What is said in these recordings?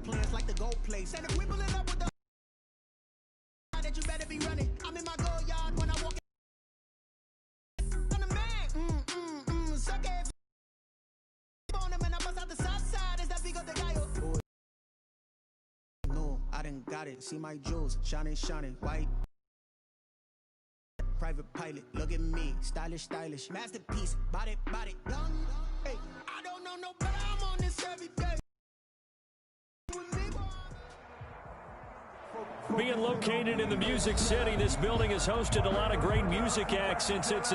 plans like the gold place. And if we pulling up with the that you better be running. I'm in my go yard when I walk in. I'm the man. Suck it. On him and I bust out the south side. Is that big of the guy? No, I done got it. See my jewels shining, shining white. Private pilot, look at me, stylish, stylish, masterpiece, body, body, young. Hey, I don't know no better, I'm on this every day. Being located in the Music City, this building has hosted a lot of great music acts since it's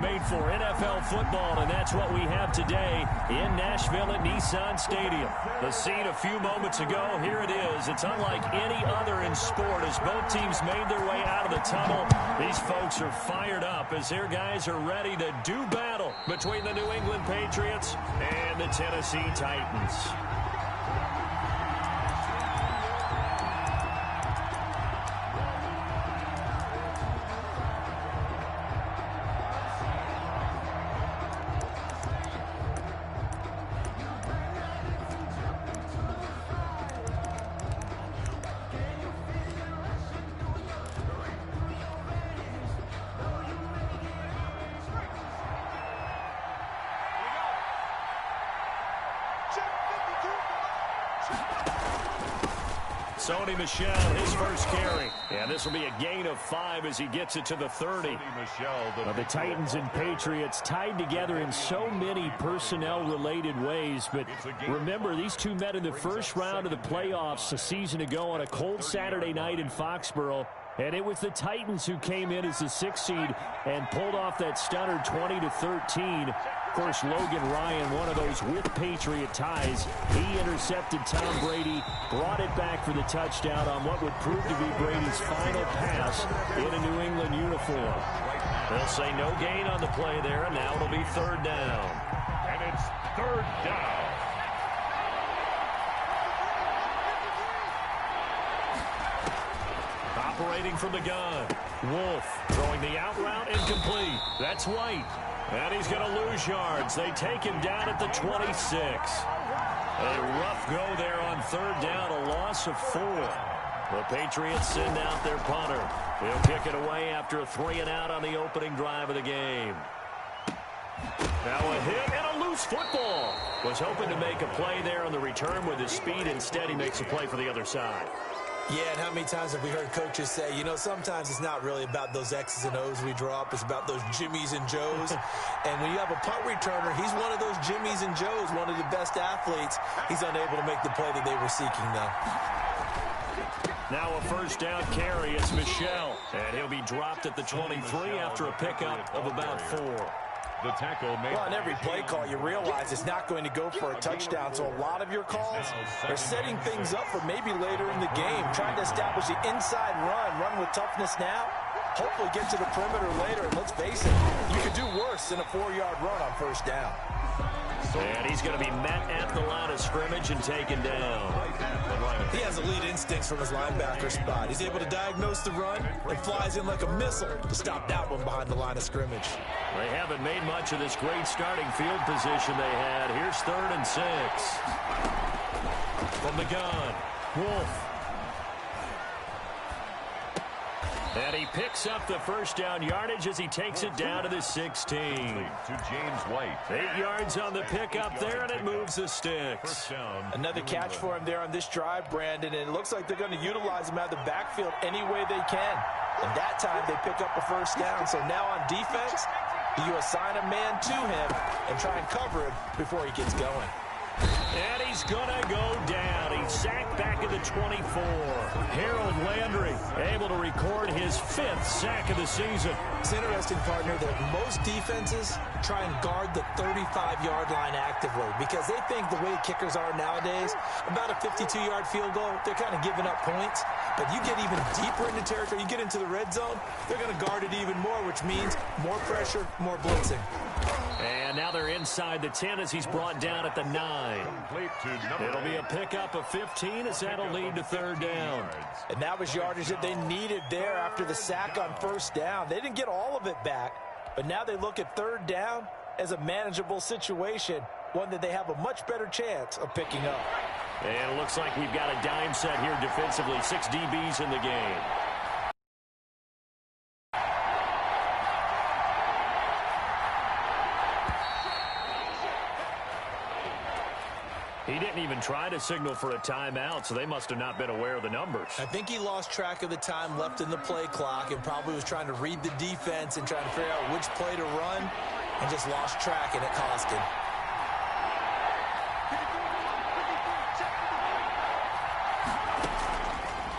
made for NFL football, and that's what we have today in Nashville at Nissan Stadium. The scene a few moments ago, here it is. It's unlike any other in sport as both teams made their way out of the tunnel. These folks are fired up as their guys are ready to do battle between the New England Patriots and the Tennessee Titans. Sony Michel, his first carry. And this will be a gain of 5 as he gets it to the 30. The Titans and Patriots tied together in so many personnel-related ways. But remember, these two met in the first round of the playoffs a season ago on a cold Saturday night in Foxborough. And it was the Titans who came in as the 6th seed and pulled off that stunner 20-13. Of course, Logan Ryan, one of those with Patriot ties. He intercepted Tom Brady, brought it back for the touchdown on what would prove to be Brady's final pass in a New England uniform. They'll say no gain on the play there, and now it'll be 3rd down. And it's 3rd down. Operating from the gun. Wolf throwing the out route incomplete. That's White. And he's going to lose yards. They take him down at the 26. A rough go there on 3rd down, a loss of 4. The Patriots send out their punter. He'll kick it away after a 3-and-out on the opening drive of the game. Now a hit and a loose football. Was hoping to make a play there on the return with his speed. Instead, he makes a play for the other side. Yeah, and how many times have we heard coaches say, you know, sometimes it's not really about those X's and O's we drop. It's about those Jimmies and Joes. And when you have a punt returner, he's one of those Jimmies and Joes, one of the best athletes. He's unable to make the play that they were seeking, though. Now a 1st down carry. It's Michel. And he'll be dropped at the 23 after a pickup of about 4. The tackle made. Well, on every play call, you realize it's not going to go for a touchdown. So a lot of your calls are setting things up for maybe later in the game, trying to establish the inside run with toughness now. Hopefully get to the perimeter later. And let's face it, you could do worse than a 4-yard run on 1st down. And he's going to be met at the line of scrimmage and taken down. He has elite instincts from his linebacker spot. He's able to diagnose the run and flies in like a missile to stop that one behind the line of scrimmage. They haven't made much of this great starting field position they had. Here's 3rd and 6. From the gun, Wolf. And he picks up the 1st down yardage as he takes it down to the 16. To James White. 8 yards on the pickup there, and it moves the sticks. Another catch for him there on this drive, Brandon, and it looks like they're going to utilize him out of the backfield any way they can. And that time they pick up a 1st down. So now on defense, you assign a man to him and try and cover him before he gets going. And he's going to go down. He's sacked back at the 24. Harold Landry able to record his 5th sack of the season. It's interesting, partner, that most defenses try and guard the 35-yard line actively because they think the way kickers are nowadays, about a 52-yard field goal, they're kind of giving up points. But you get even deeper into territory, you get into the red zone, they're going to guard it even more, which means more pressure, more blitzing. And now they're inside the 10 as he's brought down at the 9. It'll be a pickup of 15 as that'll lead to 3rd down. And that was yardage that they needed there after the sack on 1st down. They didn't get all of it back, but now they look at 3rd down as a manageable situation one that they have a much better chance of picking up. And it looks like we've got a dime set here defensively. 6 DBs in the game. He didn't even try to signal for a timeout, so they must have not been aware of the numbers. I think he lost track of the time left in the play clock and probably was trying to read the defense and trying to figure out which play to run and just lost track, and it cost him.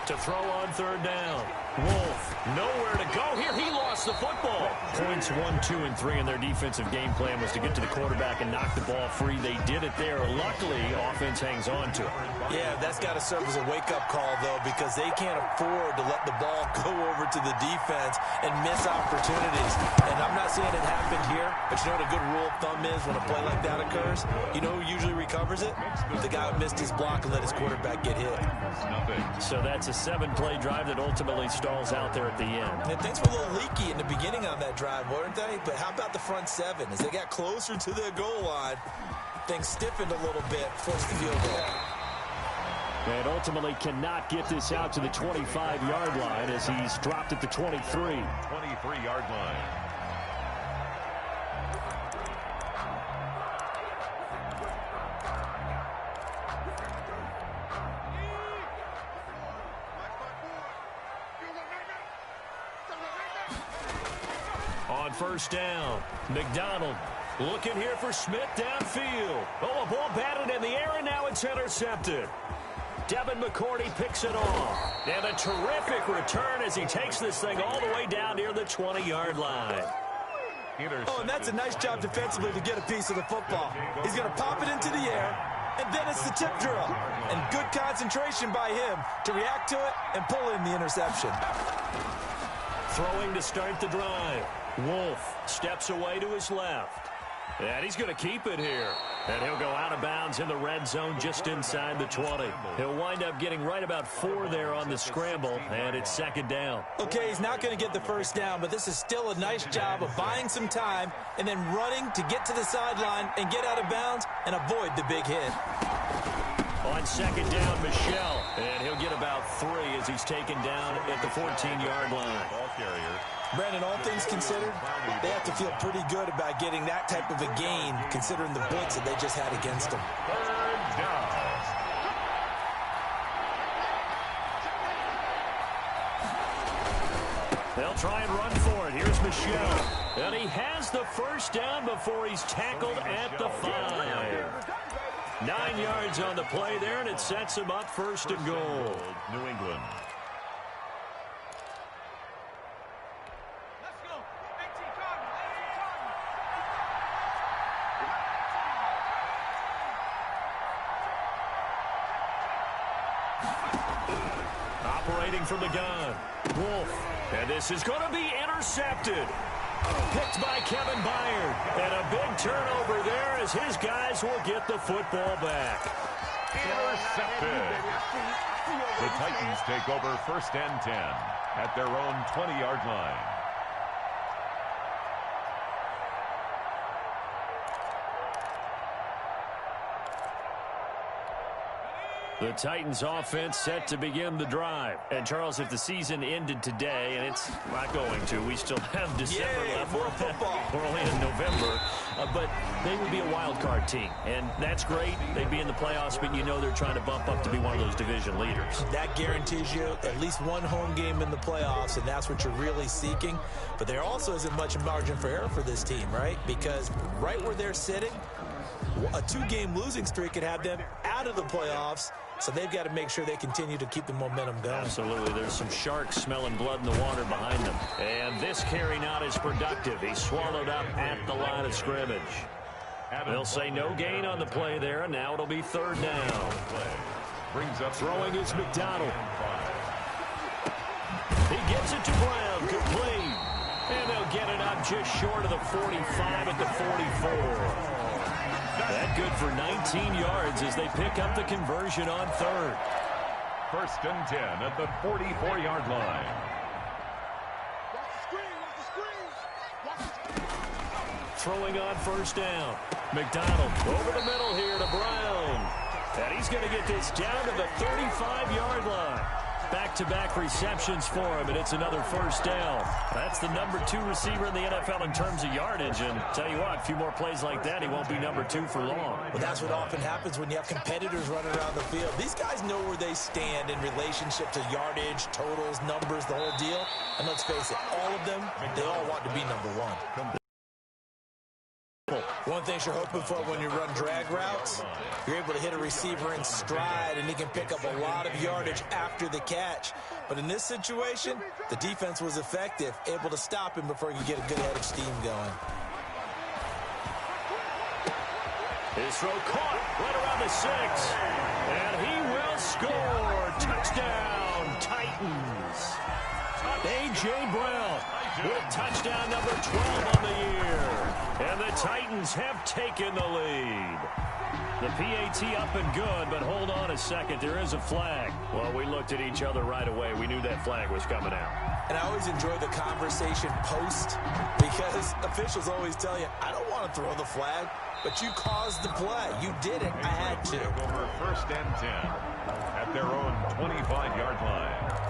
To throw on third down. Wolf, nowhere to go here. He lost the football. Points 1, 2, and 3 in their defensive game plan was to get to the quarterback and knock the ball free. They did it there. Luckily, offense hangs on to it. Yeah, that's got to serve as a wake-up call, though, because they can't afford to let the ball go over to the defense and miss opportunities. And I'm not saying it happened here, but you know what a good rule of thumb is when a play like that occurs? You know who usually recovers it? The guy who missed his block and let his quarterback get hit. So that's a 7-play drive that ultimately stalls out there at the end. And things were a little leaky in the beginning on that drive, weren't they? But how about the front 7? As they got closer to the goal line, things stiffened a little bit, forced the field goal. And ultimately cannot get this out to the 25-yard line as he's dropped at the 23. 23-yard line. On first down, McDonald looking here for Smith downfield. Oh, a ball batted in the air, and now it's intercepted. Devin McCourty picks it off. And a terrific return as he takes this thing all the way down near the 20-yard line. Oh, and that's a nice job defensively to get a piece of the football. He's going to pop it into the air, and then it's the tip drill. And good concentration by him to react to it and pull in the interception. Throwing to start the drive. Wolf steps away to his left. And he's going to keep it here. And he'll go out of bounds in the red zone just inside the 20. He'll wind up getting right about 4 there on the scramble, and it's second down. Okay, he's not going to get the first down, but this is still a nice job of buying some time and then running to get to the sideline and get out of bounds and avoid the big hit. On second down, Michel, and he'll get about 3 as he's taken down at the 14-yard line. Ball carrier. Brandon, all things considered, they have to feel pretty good about getting that type of a gain considering the blitz that they just had against them. Third down. They'll try and run for it. Here's Michel. And he has the first down before he's tackled at the 5. 9 yards on the play there, and it sets him up first and goal. New England. Operating from the gun, Wolf. And this is going to be intercepted. Picked by Kevin Byard. And a big turnover there as his guys will get the football back. Intercepted. The Titans take over first and 10 at their own 20-yard line. The Titans offense set to begin the drive. And Charles, if the season ended today, and it's not going to, we still have December left. More football. We're only in November, but they would be a wild card team. And that's great. They'd be in the playoffs, but you know they're trying to bump up to be one of those division leaders. That guarantees you at least one home game in the playoffs, and that's what you're really seeking. But there also isn't much margin for error for this team, right? Because right where they're sitting, a 2-game losing streak could have them out of the playoffs. So they've got to make sure they continue to keep the momentum going. Absolutely. There's some sharks smelling blood in the water behind them. And this carry not as productive. He's swallowed up at the line of scrimmage. They'll say no gain on the play there, and now it'll be third down. Brings up throwing is McDonald. He gets it to Brown. Complete. And they'll get it up just short of the 45 at the 44. That good for 19 yards as they pick up the conversion on third. First and 10 at the 44-yard line. Throwing on first down. McDonald over the middle here to Brown. And he's going to get this down to the 35-yard line. Back-to-back receptions for him, and it's another first down. That's the number 2 receiver in the NFL in terms of yardage. And tell you what, a few more plays like that, he won't be number 2 for long. Well, that's what often happens when you have competitors running around the field. These guys know where they stand in relationship to yardage, totals, numbers, the whole deal. And let's face it, all of them, they all want to be number 1. One thing you're hoping for when you run drag routes, you're able to hit a receiver in stride, and he can pick up a lot of yardage after the catch. But in this situation, the defense was effective, able to stop him before he could get a good head of steam going. His throw caught right around the 6. And he will score. Touchdown, Titans. A.J. Brown with touchdown number 12 on the year. And the Titans have taken the lead. The PAT up and good, but hold on a second. There is a flag. Well, we looked at each other right away. We knew that flag was coming out. And I always enjoy the conversation post because officials always tell you, I don't want to throw the flag, but you caused the play. You did it. I had to. Over first and 10 at their own 25-yard line.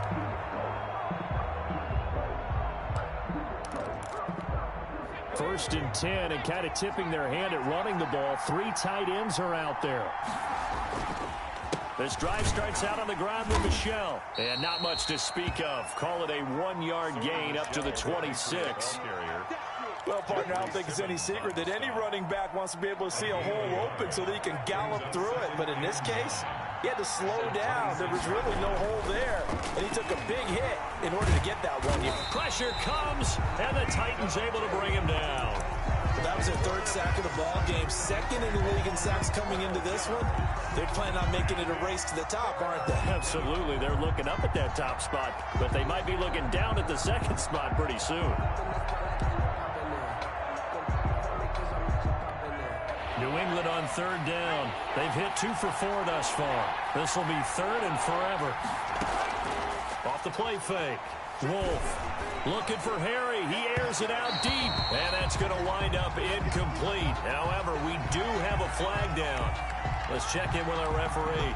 First and 10, and kind of tipping their hand at running the ball. 3 tight ends are out there. This drive starts out on the ground with Michel. And not much to speak of. Call it a 1-yard gain up to the 26. Well, partner, I don't think it's any secret that any running back wants to be able to see a hole open so that he can gallop through it. But in this case, he had to slow down. There was really no hole there. And he took a big hit in order to get that one. Pressure comes, and the Titans able to bring him down. That was their 3rd sack of the ball game. 2nd in the league in sacks coming into this one. They plan on making it a race to the top, aren't they? Absolutely. They're looking up at that top spot, but they might be looking down at the 2nd spot pretty soon. New England on 3rd down. They've hit 2 for 4 thus far. This will be 3rd and forever. Off the play fake. Wolf looking for Harry. He airs it out deep, and that's going to wind up incomplete. However, we do have a flag down. Let's check in with our referee.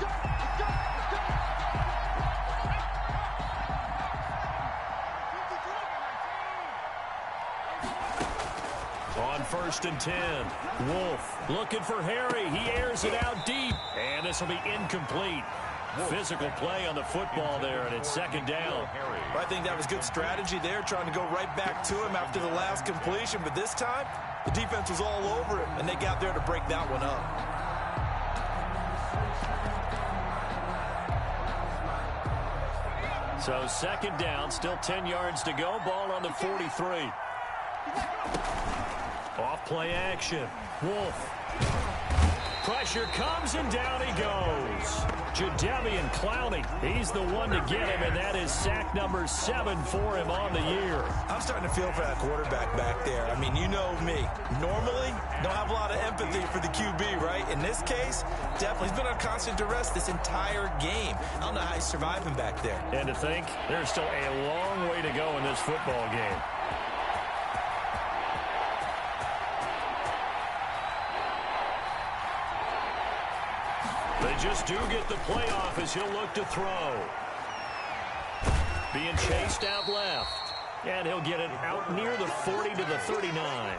On 1st and 10, Wolf looking for Harry. He airs it out deep, and this will be incomplete. Physical play on the football there, and it's 2nd down. I think that was good strategy there, trying to go right back to him after the last completion. But this time, the defense was all over him, and they got there to break that one up. So 2nd down, still 10 yards to go. Ball on the 43. Off play action. Wolf. Pressure comes, and down he goes. Jadeveon Clowney, he's the one to get him, and that is sack number 7 for him on the year. I'm starting to feel for that quarterback back there. I mean, you know me. Normally, don't have a lot of empathy for the QB, right? In this case, definitely. He's been on constant duress this entire game. I don't know how he's surviving back there. And to think, there's still a long way to go in this football game. They just do get the playoff as he'll look to throw. Being chased out left. And he'll get it out near the 40 to the 39.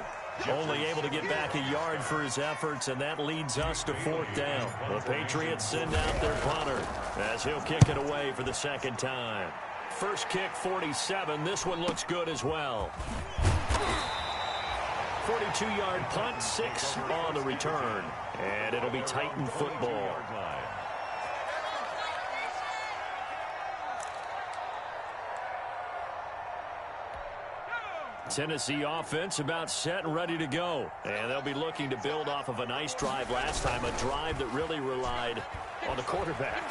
Only able to get back a yard for his efforts, and that leads us to 4th down. The Patriots send out their punter as he'll kick it away for the 2nd time. First kick, 47. This one looks good as well. 42-yard punt, 6 on the return. And it'll be Titan football. Tennessee offense about set and ready to go. And they'll be looking to build off of a nice drive last time, a drive that really relied on the quarterback.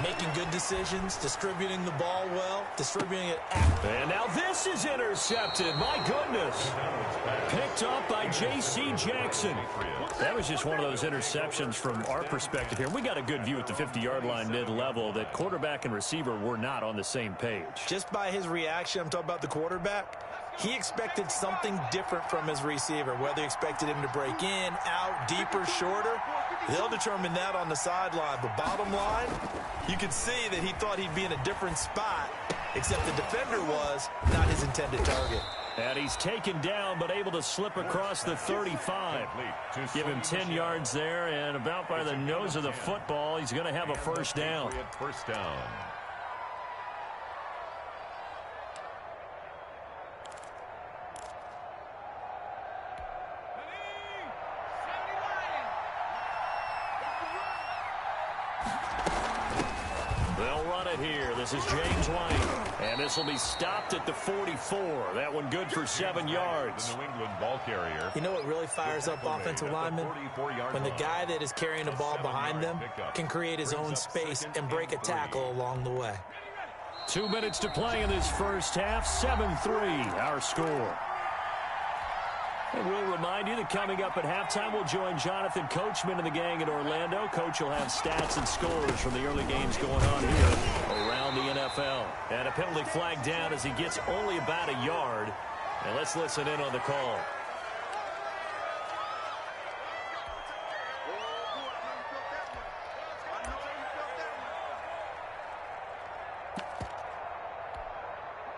Making good decisions, distributing the ball well, distributing it. And now this is intercepted. My goodness. Picked up by J.C. Jackson. That was just one of those interceptions from our perspective here. We got a good view at the 50-yard line mid-level that quarterback and receiver were not on the same page. Just by his reaction, I'm talking about the quarterback, He expected something different from his receiver, whether he expected him to break in, out, deeper, shorter. They'll determine that on the sideline. But bottom line, you could see that he thought he'd be in a different spot, except the defender was not his intended target. And he's taken down, but able to slip across the 35. Give him 10 yards there, and about by the nose of the football, he's going to have a first down. First down. They'll run it here. This is James White. And this will be stopped at the 44. That one good for 7 yards. The New England ball carrier. You know what really fires up offensive linemen? When the guy that is carrying the ball behind them can create his own space and break a tackle along the way. 2 minutes to play in this first half. 7-3 our score. And we'll remind you that coming up at halftime, we'll join Jonathan Coachman and the gang in Orlando. Coach will have stats and scores from the early games going on here around the NFL. And a penalty flag down as he gets only about a yard. And let's listen in on the call.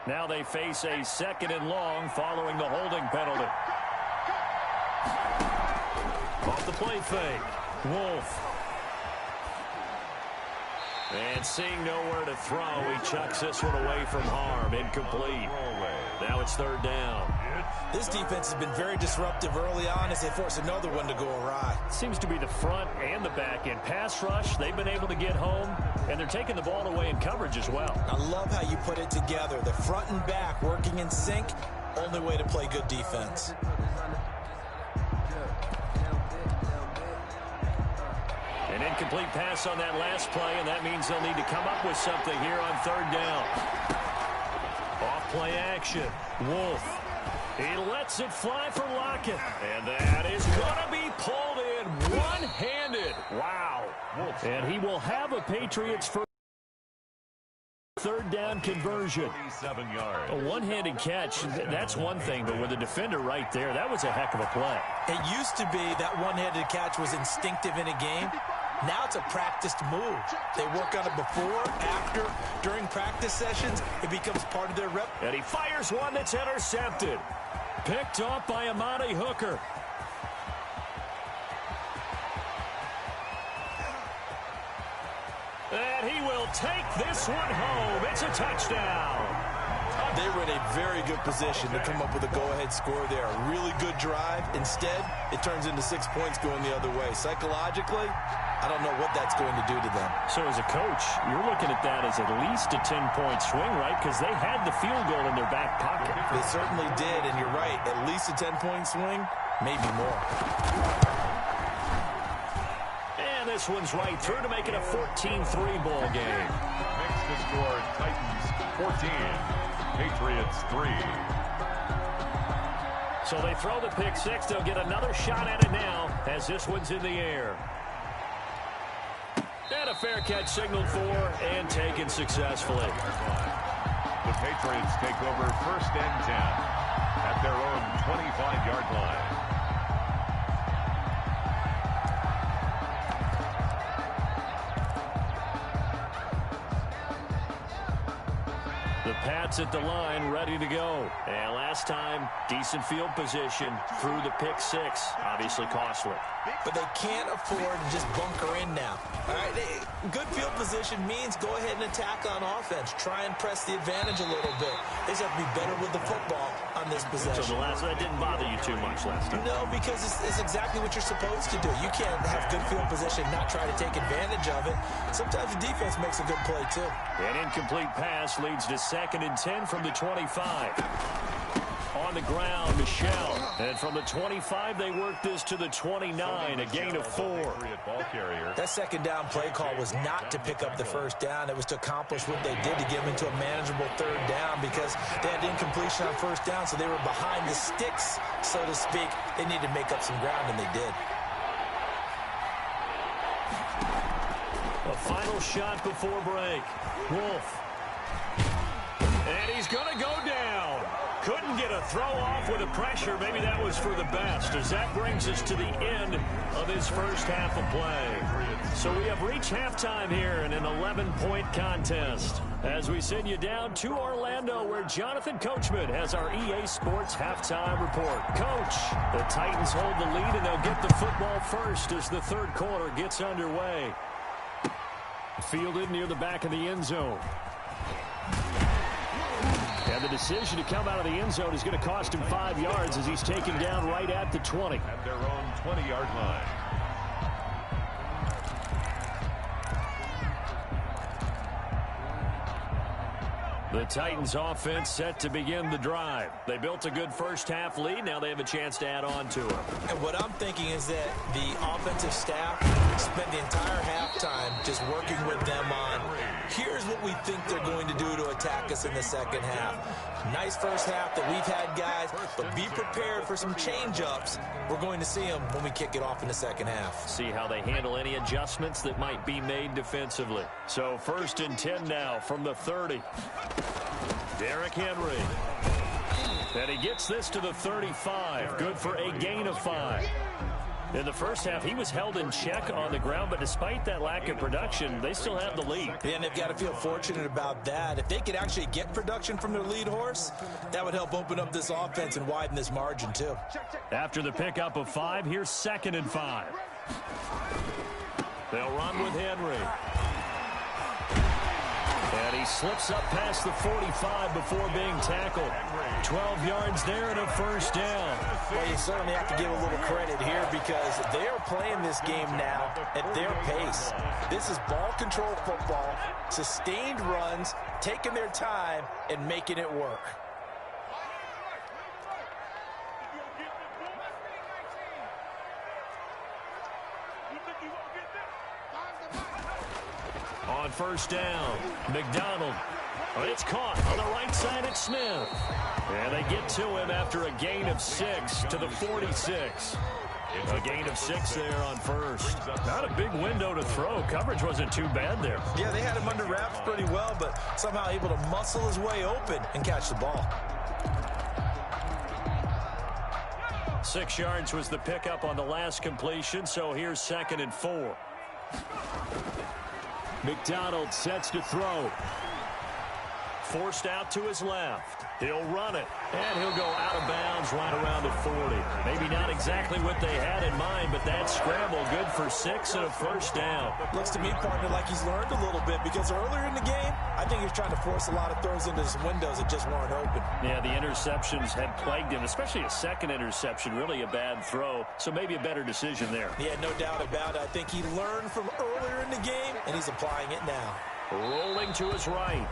Now they face a 2nd and long following the holding penalty. Off the play fake. Wolf. And seeing nowhere to throw, he chucks this one away from harm. Incomplete. Now it's 3rd down. This defense has been very disruptive early on as they force another one to go awry. Seems to be the front and the back end. Pass rush, they've been able to get home, and they're taking the ball away in coverage as well. I love how you put it together. The front and back working in sync, only way to play good defense. An incomplete pass on that last play, and that means they'll need to come up with something here on 3rd down. Off-play action. Wolf. He lets it fly for Lockett. And that is going to be pulled in one-handed. Wow. Wolf. And he will have a Patriots first 3rd down conversion. 47 yards. A one-handed catch, that's one thing, but with a defender right there, that was a heck of a play. It used to be that one-handed catch was instinctive in a game. Now it's a practiced move. They work on it before, after, during practice sessions. It becomes part of their rep. And he fires one that's intercepted. Picked off by Amani Hooker. And he will take this one home. It's a touchdown. They were in a very good position to come up with a go-ahead score there. A really good drive. Instead, it turns into 6 points going the other way. Psychologically, I don't know what that's going to do to them. So as a coach, you're looking at that as at least a 10-point swing, right? Because they had the field goal in their back pocket. They certainly did, and you're right. At least a 10-point swing, maybe more. And this one's right through to make it a 14-3 ball game. Next to score, Titans 14, Patriots 3. So they throw the pick six. They'll get another shot at it now as this one's in the air. And a fair catch signaled for and taken successfully. The Patriots take over 1st and 10 at their own 25-yard line. The Pats at the line, ready to go. And last time, decent field position through the pick six. Obviously costly. But they can't afford to just bunker in now. All right, good field position means go ahead and attack on offense. Try and press the advantage a little bit. They just have to be better with the football on this possession. So that didn't bother you too much last time? No, because it's exactly what you're supposed to do. You can't have good field position, not try to take advantage of it. Sometimes the defense makes a good play, too. An incomplete pass leads to 2nd and 10 from the 25. On the ground, Michel. And from the 25, they work this to the 29, a gain of 4. That 2nd down play call was not to pick up the 1st down. It was to accomplish what they did to get them into a manageable 3rd down because they had incompletion on 1st down, so they were behind the sticks, so to speak. They needed to make up some ground, and they did. A final shot before break. Wolf. And he's going to go down. Couldn't get a throw off with the pressure. Maybe that was for the best, as that brings us to the end of his first half of play. So we have reached halftime here in an 11-point contest, as we send you down to Orlando, where Jonathan Coachman has our EA Sports halftime report. Coach, the Titans hold the lead, and they'll get the football first as the third quarter gets underway. Fielded near the back of the end zone. And the decision to come out of the end zone is going to cost him 5 yards as he's taken down right at the 20. At their own 20-yard line. The Titans offense set to begin the drive. They built a good first half lead. Now they have a chance to add on to it. And what I'm thinking is that the offensive staff spent the entire halftime just working with them on, here's what we think they're going to do to attack us in the second half. Nice first half that we've had, guys, but be prepared for some change-ups. We're going to see them when we kick it off in the second half. See how they handle any adjustments that might be made defensively. So 1st and 10 now from the 30. Derrick Henry. And he gets this to the 35. Good for a gain of 5. In the first half, he was held in check on the ground, but despite that lack of production, they still have the lead. And they've got to feel fortunate about that. If they could actually get production from their lead horse, that would help open up this offense and widen this margin, too. After the pickup of 5, here's 2nd and 5. They'll run with Henry. And he slips up past the 45 before being tackled. 12 yards there and a first down. Well, you certainly have to give a little credit here because they are playing this game now at their pace. This is ball control football, sustained runs, taking their time, and making it work. On first down, McDonald. It's caught on the right side at Smith. And they get to him after a gain of 6 to the 46. A gain of 6 there on first. Not a big window to throw. Coverage wasn't too bad there. Yeah, they had him under wraps pretty well, but somehow able to muscle his way open and catch the ball. 6 yards was the pickup on the last completion, so here's 2nd and 4. McDonald sets to throw. Forced out to his left. He'll run it, and he'll go out of bounds right around the 40. Maybe not exactly what they had in mind, but that scramble good for 6 and a first down. Looks to me, partner, like he's learned a little bit because earlier in the game, I think he was trying to force a lot of throws into some windows that just weren't open. Yeah, the interceptions had plagued him, especially a second interception, really a bad throw, so maybe a better decision there. Yeah, no doubt about it. I think he learned from earlier in the game, and he's applying it now. Rolling to his right.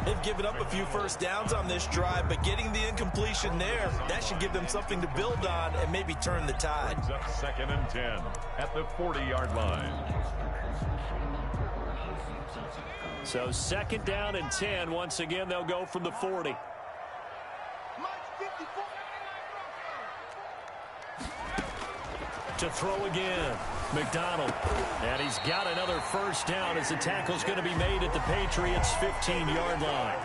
They've given up a few first downs on this drive, but getting the incompletion there, that should give them something to build on and maybe turn the tide. Brings up 2nd and 10 at the 40-yard line. So 2nd down and 10. Once again, they'll go from the 40. To throw again, McDonald. And he's got another first down as the tackle's going to be made at the Patriots' 15-yard line.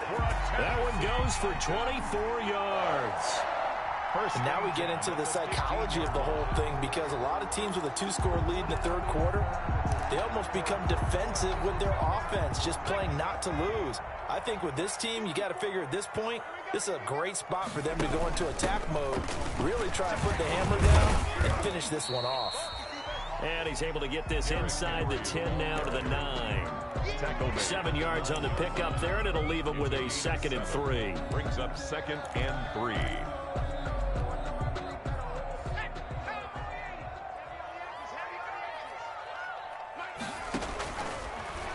That one goes for 24 yards. And now we get into the psychology of the whole thing because a lot of teams with a 2-score lead in the third quarter, they almost become defensive with their offense, just playing not to lose. I think with this team, you got to figure at this point, this is a great spot for them to go into attack mode, really try and put the hammer down and finish this one off. And he's able to get this inside the 10 now to the 9. 7 yards on the pickup there, and it'll leave him with a 2nd and 3. Brings up 2nd and 3.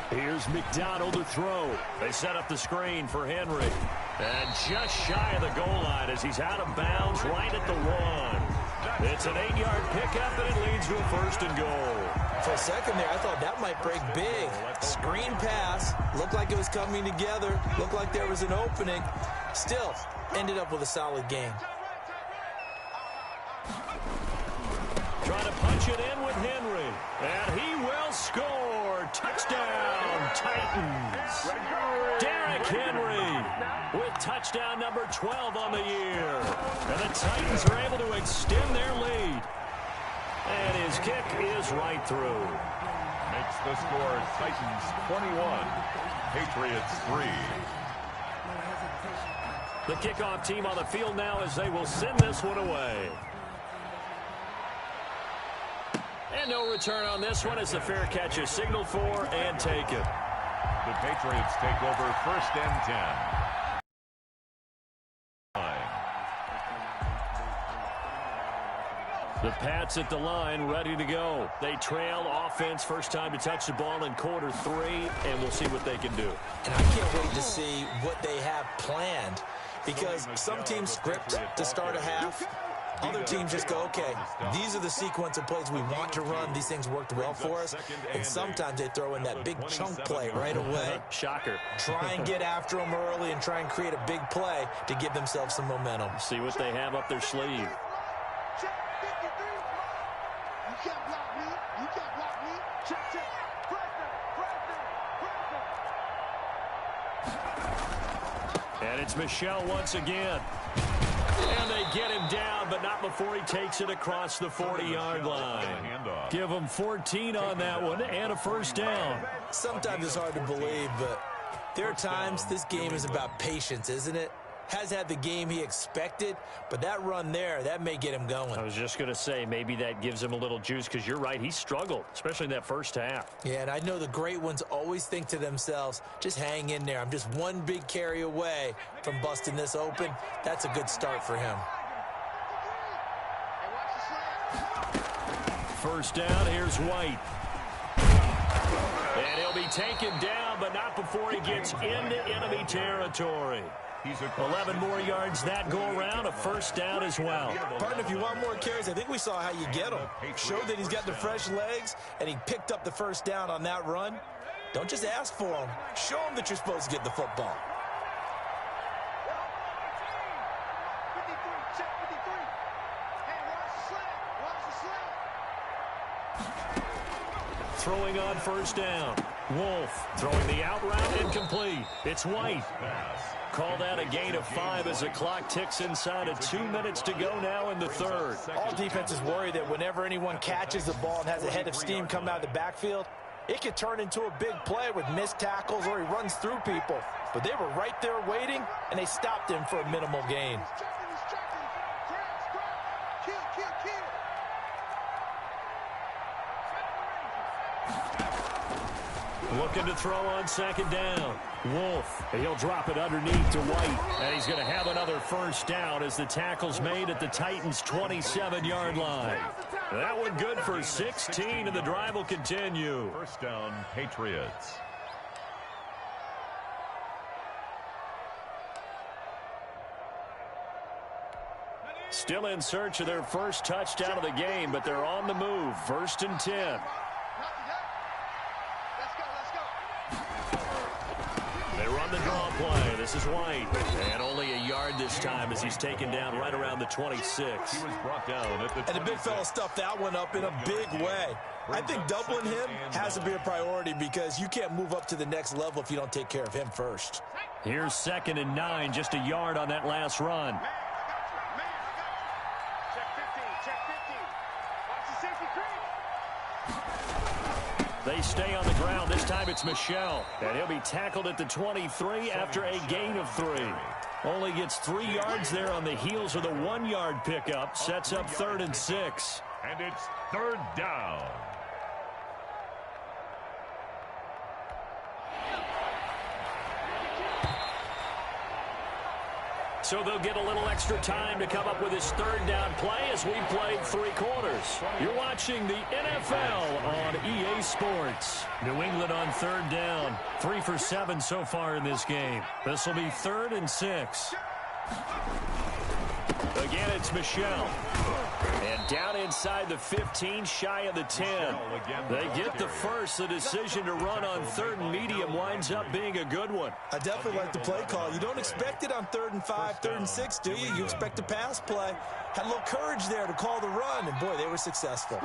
Here's McDonald to throw. They set up the screen for Henry. And just shy of the goal line as he's out of bounds right at the 1. It's an 8-yard pickup, and it leads to a 1st and goal. For a second there, I thought that might break big. Screen pass. Looked like it was coming together. Looked like there was an opening. Still, ended up with a solid game. Trying to punch it in with Henry. And he will score. Touchdown, Titans. Derrick Henry with touchdown number 12 on the year. And the Titans are able to extend their lead. And his kick is right through. Makes the score Titans 21, Patriots 3. The kickoff team on the field now as they will send this one away. And no return on this one as the fair catch is signaled for and taken. The Patriots take over 1st and 10. The Pats at the line, ready to go. They trail offense, first time to touch the ball in quarter 3, and we'll see what they can do. And I can't wait to see what they have planned, because some teams script to start a half. Other teams just go, okay, these are the sequence of plays we want to run. These things worked well for us. And sometimes they throw in that big chunk play right away. Shocker. Try and get after them early and try and create a big play to give themselves some momentum. See what they have up their sleeve. And it's Michel once again. And they get him down, but not before he takes it across the 40-yard line. Give him 14 on that one and a first down. Sometimes it's hard to believe, but there are times this game is about patience, isn't it? Has had the game he expected, but that run there, that may get him going. I was just going to say, maybe that gives him a little juice, because you're right, he struggled, especially in that first half. Yeah, and I know the great ones always think to themselves, just hang in there. I'm just one big carry away from busting this open. That's a good start for him. First down, here's White. And he'll be taken down, but not before he gets into enemy territory. 11 more yards that go around, a first down as well. Partner, if you want more carries, I think we saw how you get him. Showed that he's got the fresh legs, and he picked up the first down on that run. Don't just ask for him. Show him that you're supposed to get the football. Throwing on first down. Wolf throwing the out route incomplete. It's White. Called out a gain of 5 as the clock ticks inside of 2 minutes to go now in the third. All defenses worry that whenever anyone catches the ball and has a head of steam come out of the backfield, it could turn into a big play with missed tackles or he runs through people. But they were right there waiting, and they stopped him for a minimal gain. Looking to throw on second down. Wolf, he'll drop it underneath to White. And he's going to have another first down as the tackle's made at the Titans' 27-yard line. That one good for 16, and the drive will continue. First down, Patriots. Still in search of their first touchdown of the game, but they're on the move. 1st and 10. They run the draw play. This is White. And only a yard this time as he's taken down right around the 26. He was brought down at the 26. And the big fella stuffed that one up in a big way. I think doubling him has to be a priority because you can't move up to the next level if you don't take care of him first. Here's 2nd and 9, just a yard on that last run. They stay on the ground. This time it's Michel. And he'll be tackled at the 23 after a gain of 3. Only gets 3 yards there on the heels of the 1-yard pickup. Sets up 3rd and 6. And it's 3rd down. So they'll get a little extra time to come up with his 3rd down play as we played 3 quarters. You're watching the NFL on EA Sports. New England on 3rd down. 3 for 7 so far in this game. This will be 3rd and 6. Again, it's Michel. And down inside the 15, shy of the 10. They get the first. The decision to run on 3rd and medium winds up being a good one. I definitely like the play call. You don't expect it on 3rd and 5, 3rd and 6, do you? You expect a pass play. Had a little courage there to call the run, and boy, they were successful.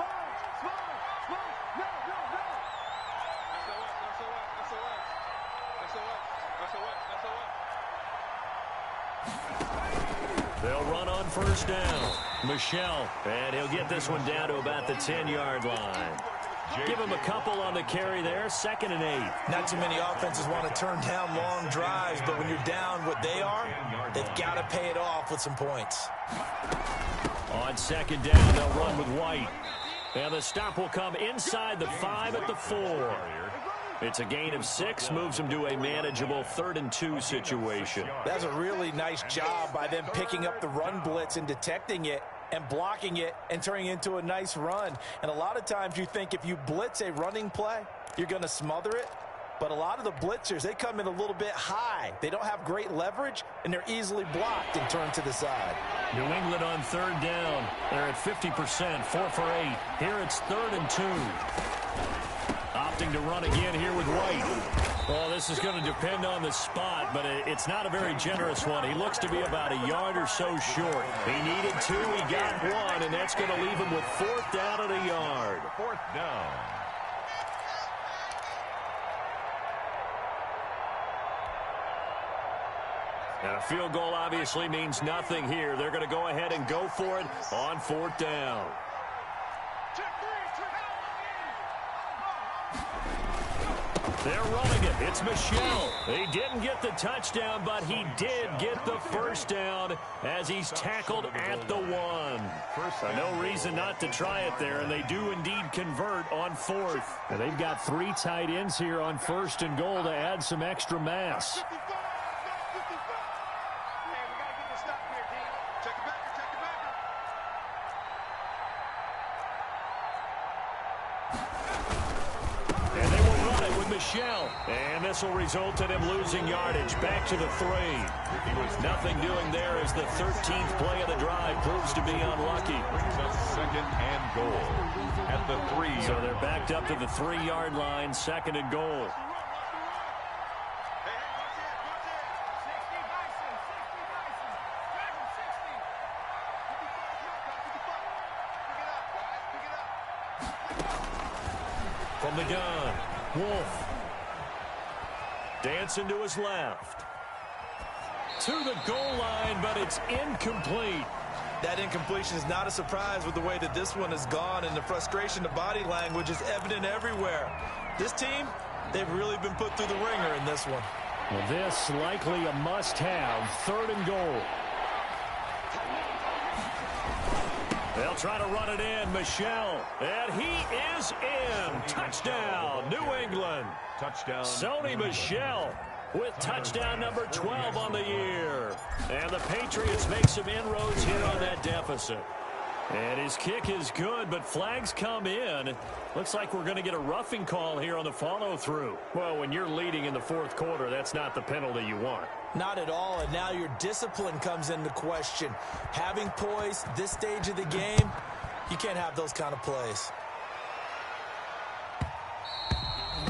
They'll run on first down. Michel, and he'll get this one down to about the 10-yard line. Give him a couple on the carry there, 2nd and 8. Not too many offenses want to turn down long drives, but when you're down what they are, they've got to pay it off with some points. On 2nd down, they'll run with White. And the stop will come inside the 5 at the 4. It's a gain of 6, moves them to a manageable 3rd and 2 situation. That's a really nice job by them picking up the run blitz and detecting it and blocking it and turning it into a nice run. And a lot of times you think if you blitz a running play, you're going to smother it. But a lot of the blitzers, they come in a little bit high. They don't have great leverage, and they're easily blocked and turned to the side. New England on 3rd down. They're at 50%, 4 for 8. Here it's 3rd and 2. Opting to run again here with White. Well, this is going to depend on the spot, but it's not a very generous one. He looks to be about a yard or so short. He needed 2, he got 1, and that's going to leave him with 4th down at a yard. 4th down. And a field goal obviously means nothing here. They're going to go ahead and go for it on 4th down. They're running it. It's Michel. He didn't get the touchdown, but he did get the first down as he's tackled at the 1. No reason not to try it there, and they do indeed convert on 4th. And they've got 3 tight ends here on 1st and goal to add some extra mass. And this will result in him losing yardage back to the 3. Nothing doing there as the 13th play of the drive proves to be unlucky. Brings up 2nd and goal at the 3. So they're backed up to the 3-yard line, 2nd and goal. From the gun, Wolf. Dancing to his left. To the goal line, but it's incomplete. That incompletion is not a surprise with the way that this one has gone, and the frustration, the body language is evident everywhere. This team, they've really been put through the ringer in this one. Well, this likely a must-have, 3rd and goal. They'll try to run it in, Michel, and he is in. Touchdown, New England. Touchdown. Sony Michel with touchdown number 12 on the year. And the Patriots make some inroads here on that deficit. And his kick is good, but flags come in. Looks like we're going to get a roughing call here on the follow-through. Well, when you're leading in the 4th quarter, that's not the penalty you want. Not at all, and now your discipline comes into question. Having poise this stage of the game, you can't have those kind of plays.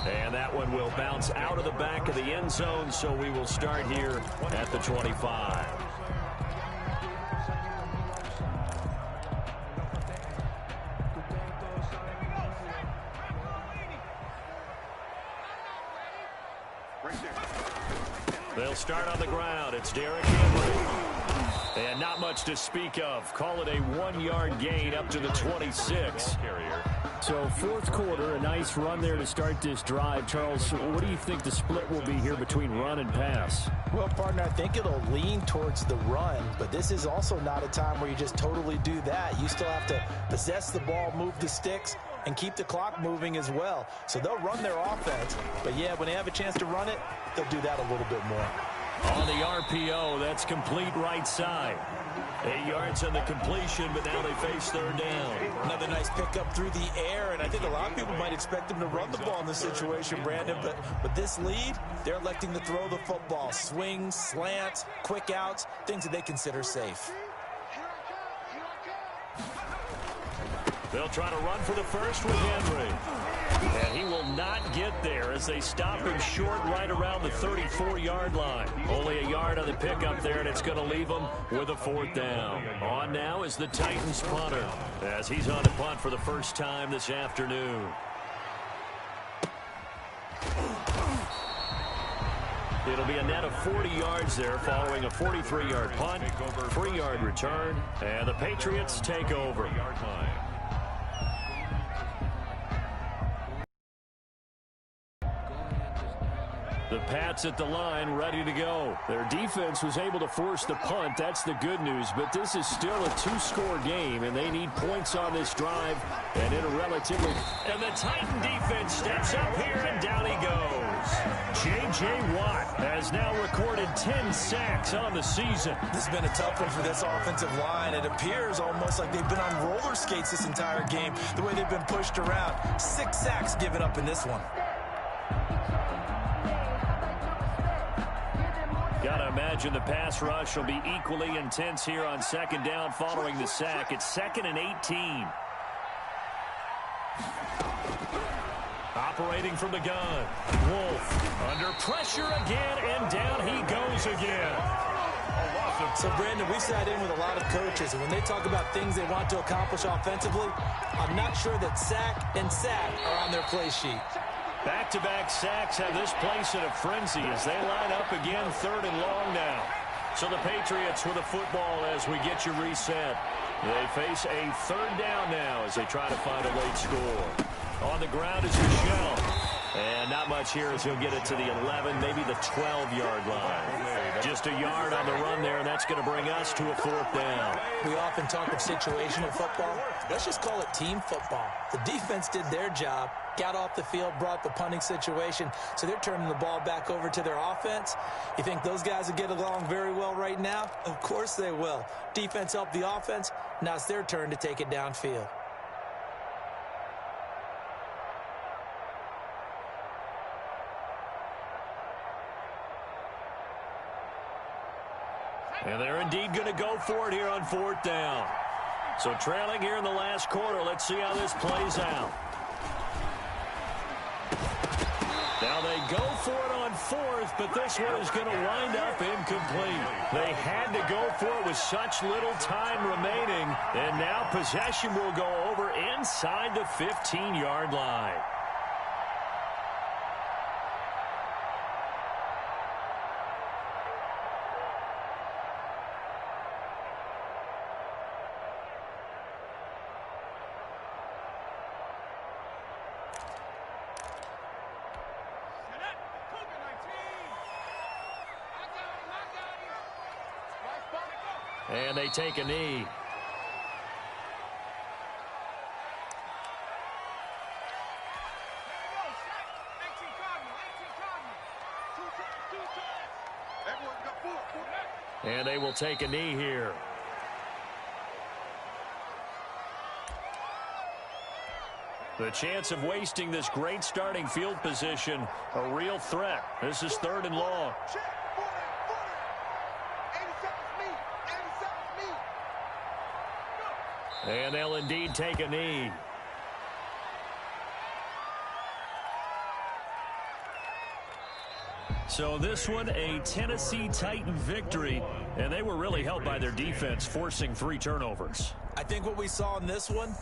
And that one will bounce out of the back of the end zone, so we will start here at the 25. They'll start on the ground. It's Derrick Henry. And not much to speak of. Call it a 1-yard gain up to the 26. So 4th quarter, a nice run there to start this drive. Charles, what do you think the split will be here between run and pass? Well, partner, I think it'll lean towards the run, but this is also not a time where you just totally do that. You still have to possess the ball, move the sticks, and keep the clock moving as well. So they'll run their offense, but yeah, when they have a chance to run it, they'll do that a little bit more. On the RPO, that's complete right side. 8 yards on the completion, but now they face 3rd down. Another nice pickup through the air, and I think a lot of people might expect them to run the ball in this situation, Brandon, but with this lead, they're electing to throw the football. Swings, slants, quick outs, things that they consider safe. They'll try to run for the first with Henry. And he will not get there as they stop him short right around the 34-yard line. Only a yard on the pickup there, and it's going to leave him with a 4th down. On now is the Titans punter as he's on to punt for the first time this afternoon. It'll be a net of 40 yards there following a 43-yard punt, 3-yard return, and the Patriots take over. The Pats at the line, ready to go. Their defense was able to force the punt. That's the good news. But this is still a 2-score game, and they need points on this drive. And in a relatively... And the Titan defense steps up here, and down he goes. J.J. Watt has now recorded 10 sacks on the season. This has been a tough one for this offensive line. It appears almost like they've been on roller skates this entire game, the way they've been pushed around. 6 sacks given up in this one. Gotta imagine the pass rush will be equally intense here on second down following the sack. It's 2nd and 18. Operating from the gun. Wolf under pressure again, and down he goes again. So, Brandon, we sat in with a lot of coaches, and when they talk about things they want to accomplish offensively, I'm not sure that sack and sack are on their play sheet. Back-to-back sacks have this place in a frenzy as they line up again, 3rd and long now. So the Patriots with the football as we get you reset. They face a 3rd down now as they try to find a late score. On the ground is Michel. And not much here as he'll get it to the 11, maybe the 12-yard line. Just a yard on the run there, and that's going to bring us to a 4th down. We often talk of situational football. Let's just call it team football. The defense did their job, got off the field, brought the punting situation, so they're turning the ball back over to their offense. You think those guys will get along very well right now? Of course they will. Defense helped the offense. Now it's their turn to take it downfield. And they're indeed going to go for it here on 4th down. So trailing here in the last quarter. Let's see how this plays out. Now they go for it on 4th, but this one is going to wind up incomplete. They had to go for it with such little time remaining. And now possession will go over inside the 15-yard line. And they take a knee. And they will take a knee here. The chance of wasting this great starting field position, a real threat. This is 3rd and long. And they'll indeed take a knee. So this one, a Tennessee Titan victory, and they were really helped by their defense, forcing 3 turnovers. I think what we saw in this one,